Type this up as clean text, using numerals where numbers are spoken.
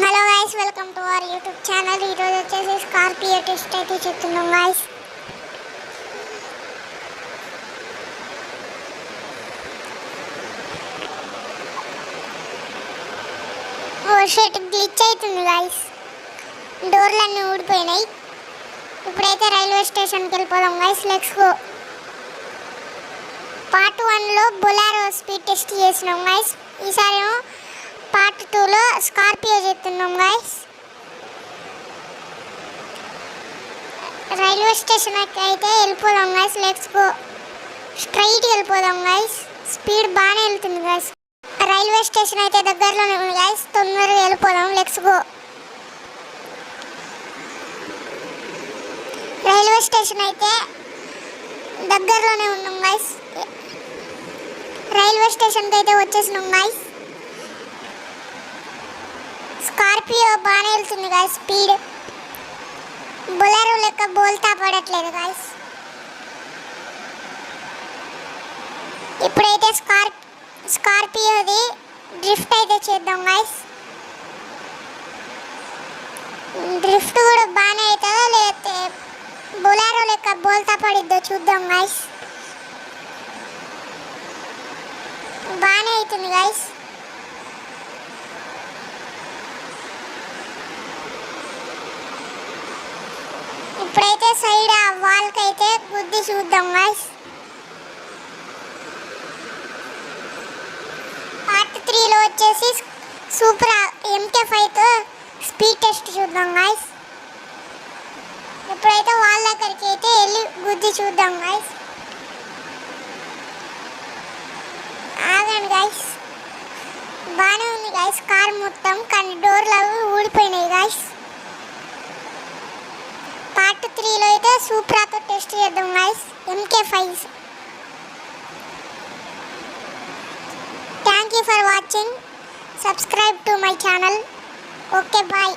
Hello guys, welcome to our YouTube channel. ఈరోజు వచ్చేసి Scorpio test అయితే చెప్తున్నాం గైస్. ఓ షర్ట్ గ్లిచ్ అవుతుంది గైస్, డోర్లన్నీ ఊడిపోయినాయి. ఇప్పుడైతే రైల్వే స్టేషన్కి వెళ్ళిపోదాం గైస్. Let's go. పార్ట్ 1లో బొలారో స్పీడ్ టెస్ట్ చేసినాం గైస్. ఈసారి పార్ట్ 2లో స్కార్పియో చేస్తున్నాం గైస్. రైల్వే స్టేషన్ అయితే వెళ్ళిపోదాం గైస్. Let's go. స్ట్రైట్కి వెళ్ళిపోదాం గైస్. స్పీడ్ బాగానే వెళ్తుంది గైస్. రైల్వే స్టేషన్ అయితే దగ్గరలోనే ఉంది గైస్. తొందరగా వెళ్ళిపోదాం. Let's go. రైల్వే స్టేషన్ అయితే దగ్గరలోనే ఉన్నాం గైస్. రైల్వే స్టేషన్కి అయితే వచ్చేసినాం గైస్. స్కార్పియో బాగానే వెళ్తుంది గైస్. స్పీడ్ బొలెరో లెక్క బోల్తా పడట్లేదు గైస్. ఇప్పుడైతే స్కార్పియోది డ్రిఫ్ట్ అయితే చేద్దాం గైస్. డ్రిఫ్ట్ కూడా బాగానే అవుతుందో లేకపోతే బొలెరో లెక్క బోల్తా పడిద్దో చూద్దాం గైస్. బాగానే అవుతుంది గైస్. ఇప్పుడైతే సైడ్ ఆ వాల్కి అయితే గుద్ది చూద్దాం గైస్. పార్ట్ 3లో వచ్చేసి సూపర్ MK5తో స్పీడ్ టెస్ట్ చూద్దాం గైస్. ఇప్పుడైతే వాళ్ళ దగ్గరికి అయితే వెళ్ళి గుద్ది చూద్దాం గైస్. ఆగండి గైస్. బాగానే ఉంది గైస్ కార్ మొత్తం, కానీ డోర్లు అవి ఊడిపోయినాయి గైస్. పార్ట్ 3లో అయితే సూప్రాతో టెస్ట్ చేద్దాం guys. MK5. Thank you for watching. Subscribe to my channel. Okay, bye.